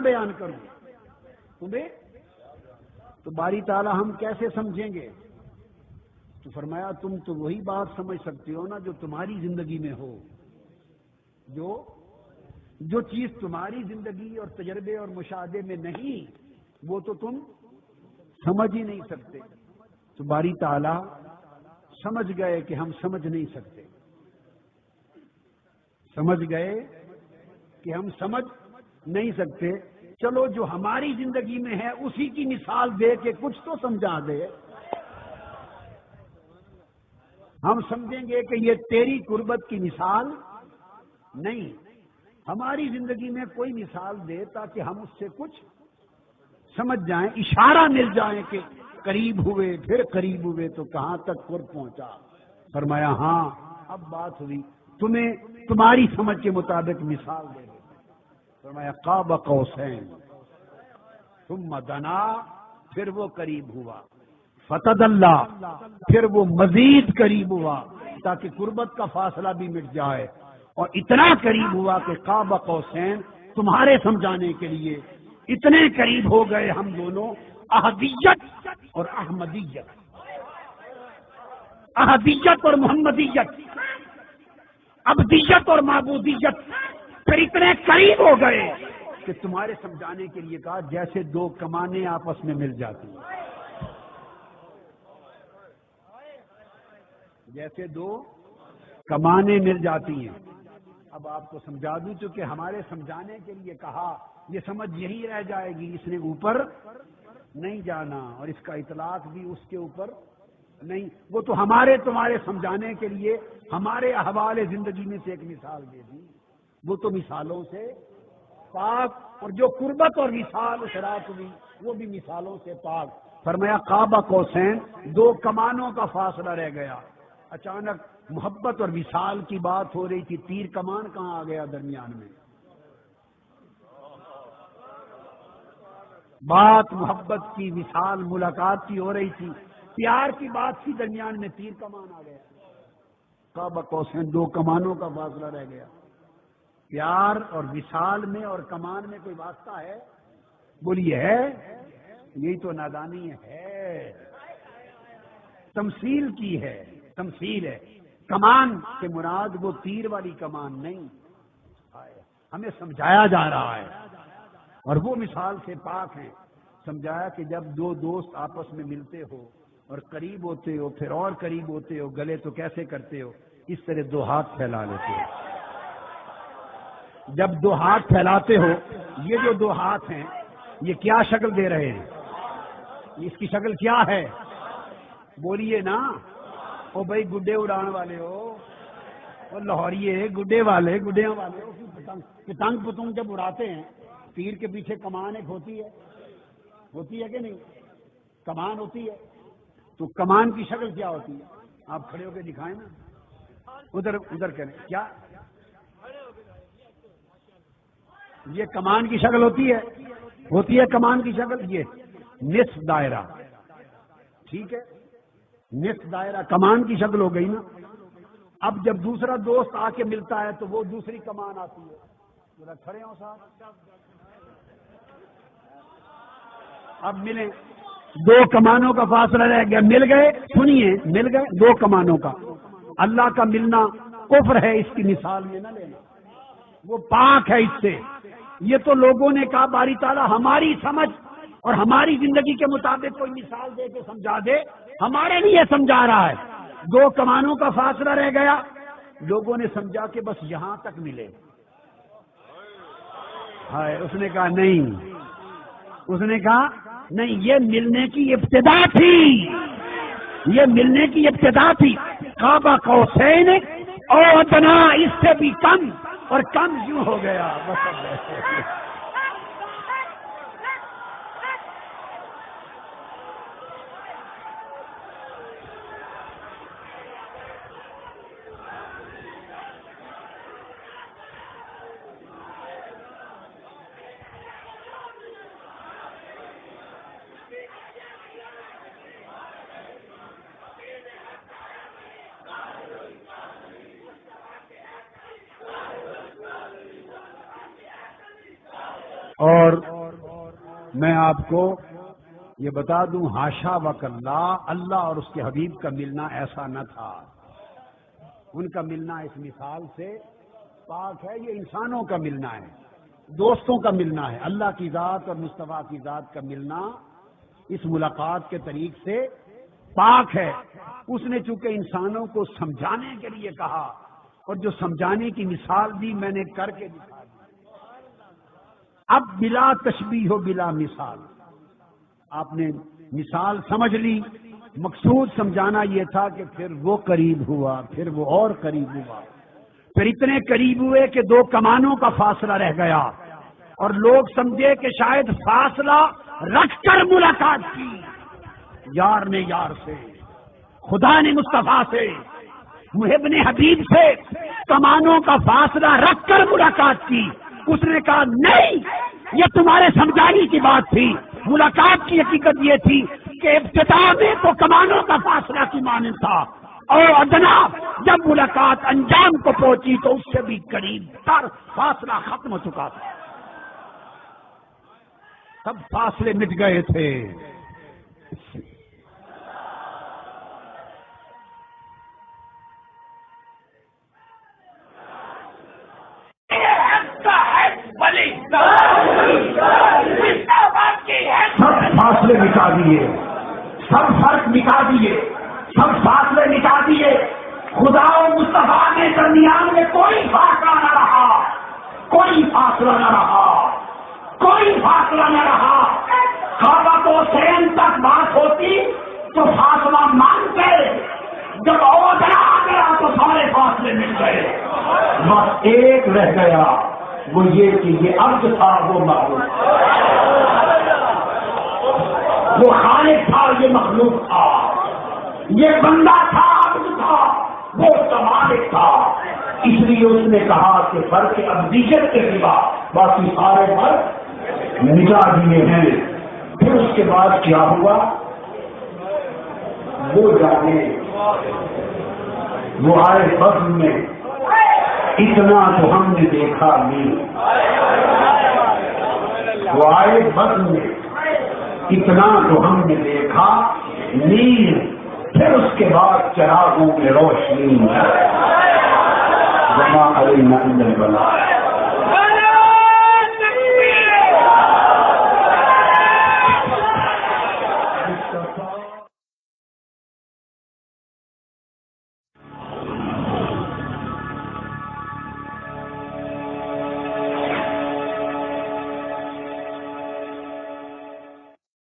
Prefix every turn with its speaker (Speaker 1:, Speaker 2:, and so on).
Speaker 1: بیان کروں تمہیں؟ تو باری تعالیٰ ہم کیسے سمجھیں گے؟ تو فرمایا تم تو وہی بات سمجھ سکتے ہو نا جو تمہاری زندگی میں ہو، جو چیز تمہاری زندگی اور تجربے اور مشاہدے میں نہیں وہ تو تم سمجھ ہی نہیں سکتے۔ تو باری تعالیٰ سمجھ گئے کہ ہم سمجھ نہیں سکتے، سمجھ گئے کہ ہم سمجھ نہیں سکتے، چلو جو ہماری زندگی میں ہے اسی کی مثال دے کے کچھ تو سمجھا دے۔ ہم سمجھیں گے کہ یہ تیری قربت کی مثال نہیں، ہماری زندگی میں کوئی مثال دے تاکہ ہم اس سے کچھ سمجھ جائیں، اشارہ مل جائیں کہ قریب ہوئے، پھر قریب ہوئے تو کہاں تک قرب پہنچا۔ فرمایا ہاں اب بات ہوئی، تمہیں تمہاری سمجھ کے مطابق مثال دے دیں۔ فرمایا قاب قوسین ثم دنا، پھر وہ قریب ہوا، فتدلی، پھر وہ مزید قریب ہوا تاکہ قربت کا فاصلہ بھی مٹ جائے، اور اتنا قریب ہوا کہ قاب قوسین تمہارے سمجھانے کے لیے اتنے قریب ہو گئے ہم دونوں، احدیت اور احمدیت، احدیت اور محمدیت، عبدیت اور معبودیت، پھر اتنے قریب ہو گئے کہ تمہارے سمجھانے کے لیے کہا جیسے دو کمانیں آپس میں مل جاتی ہیں، جیسے دو کمانیں مل جاتی ہیں۔ اب آپ کو سمجھا دوں چونکہ ہمارے سمجھانے کے لیے کہا، یہ سمجھ یہی رہ جائے گی، اس نے اوپر نہیں جانا، اور اس کا اطلاق بھی اس کے اوپر نہیں، وہ تو ہمارے تمہارے سمجھانے کے لیے ہمارے احوال زندگی میں سے ایک مثال دے دی، وہ تو مثالوں سے پاک، اور جو قربت اور مثال اس رات ہوئی وہ بھی مثالوں سے پاک۔ فرمایا قاب قوسین، دو کمانوں کا فاصلہ رہ گیا، اچانک محبت اور وصال کی بات ہو رہی تھی، تیر کمان کہاں آ گیا درمیان میں؟ بات محبت کی، وصال ملاقات کی ہو رہی تھی، پیار کی بات کی، درمیان میں تیر کمان آ گیا۔ قاب قوسین، دو کمانوں کا فاصلہ رہ گیا۔ پیار اور وصال میں اور کمان میں کوئی واسطہ ہے؟ بولیے ہے؟ یہی تو نادانی ہے، تمثیل کی ہے، تمثیل ہے۔ کمان سے مراد وہ تیر والی کمان نہیں، ہمیں سمجھایا جا رہا ہے، اور وہ مثال سے پاک ہیں۔ سمجھایا کہ جب دو دوست آپس میں ملتے ہو اور قریب ہوتے ہو، پھر اور قریب ہوتے ہو، گلے تو کیسے کرتے ہو؟ اس طرح دو ہاتھ پھیلا لیتے ہو۔ جب دو ہاتھ پھیلاتے ہو، یہ جو دو ہاتھ ہیں یہ کیا شکل دے رہے ہیں؟ اس کی شکل کیا ہے؟ بولیے نا، او بھائی گڈے اڑان والے ہو، وہ لاہوریے گڈے والے، گڈیاں والے ہو، پتنگ پتنگ جب اڑاتے ہیں تیر کے پیچھے کمان ایک ہوتی ہے کہ نہیں؟ کمان ہوتی ہے، تو کمان کی شکل کیا ہوتی ہے؟ آپ کھڑے ہو کے دکھائیں نا، ادھر کریں، کیا یہ کمان کی شکل ہوتی ہے کمان کی شکل، یہ نصف دائرہ، ٹھیک ہے، نصف دائرہ کمان کی شکل ہو گئی نا۔ اب جب دوسرا دوست آ کے ملتا ہے تو وہ دوسری کمان آتی ہے، ذرا کھڑے ہو صاحب، اب ملیں، دو کمانوں کا فاصلہ رہ گیا، مل گئے، سنیے، مل گئے دو کمانوں کا۔ اللہ کا ملنا کفر ہے، اس کی مثال میں نہ لینا، وہ پاک ہے اس سے۔ یہ تو لوگوں نے کہا باری تعالیٰ ہماری سمجھ اور ہماری زندگی کے مطابق کوئی مثال دے کے سمجھا دے، ہمارے لیے سمجھا رہا ہے۔ دو کمانوں کا فاصلہ رہ گیا، لوگوں نے سمجھا کہ بس یہاں تک ملے، ہائے، اس نے کہا نہیں، اس نے کہا نہیں، یہ ملنے کی ابتدا تھی، یہ ملنے کی ابتدا تھی۔ قاب قوسین او ادنا، اس سے بھی کم، اور کم یوں ہو گیا بس۔ اور میں آپ کو یہ بتا دوں، حاشا وکلا، اللہ اور اس کے حبیب کا ملنا ایسا نہ تھا. ان کا ملنا اس مثال سے پاک ہے. یہ انسانوں کا ملنا ہے، دوستوں کا ملنا ہے. اللہ کی ذات اور مصطفیٰ کی ذات کا ملنا اس ملاقات کے طریق سے پاک ہے. اس نے چونکہ انسانوں کو سمجھانے کے لیے کہا، اور جو سمجھانے کی مثال دی میں نے کر کے دکھا دی. اب بلا تشبیہ و بلا مثال، آپ نے مثال سمجھ لی. مقصود سمجھانا یہ تھا کہ پھر وہ قریب ہوا، پھر وہ اور قریب ہوا، پھر اتنے قریب ہوئے کہ 2 کمانوں کا فاصلہ رہ گیا، اور لوگ سمجھے کہ شاید فاصلہ رکھ کر ملاقات کی. یار نے یار سے، خدا نے مصطفیٰ سے، محب نے حبیب سے کمانوں کا فاصلہ رکھ کر ملاقات کی. اس نے کہا نہیں، یہ تمہارے سمجھانے کی بات تھی. ملاقات کی حقیقت یہ تھی کہ ابتدا میں تو کمانوں کا فاصلہ کی مانند تھا، اور ادنا جب ملاقات انجام کو پہنچی تو اس سے بھی قریب تر فاصلہ ختم ہو چکا تھا. سب فاصلے مٹ گئے تھے. سب فاصلے مٹا دیے، سب فرق مٹا دیے، سب فاصلے مٹا دیے. خدا و مصطفیٰ کے درمیان میں کوئی فاصلہ نہ رہا، کوئی فاصلہ نہ رہا، کوئی فاصلہ نہ رہا. کعبہ تو حسین تک بات ہوتی تو فاصلہ مانتے، جب اوجھا آ گیا تو سارے فاصلے مل گئے. بس ایک رہ گیا، وہ یہ کہ یہ عبد تھا، وہ معبود، وہ خالق تھا، یہ مخلوق تھا، یہ بندہ تھا، عبد تھا، وہ مالک تھا. اس لیے اس نے کہا کہ فرق ابدیت کے سوا باقی سارے فرق مٹا دیے ہیں. پھر اس کے بعد کیا ہوا وہ جانے. وہ آئے فضل میں، اتنا تو ہم نے دیکھا نہیں. وہ آئے فضل میں، اتنا تو ہم نے دیکھا نہیں. پھر اس کے بعد چراغوں میں روشنی، وما علینا الا البلاغ.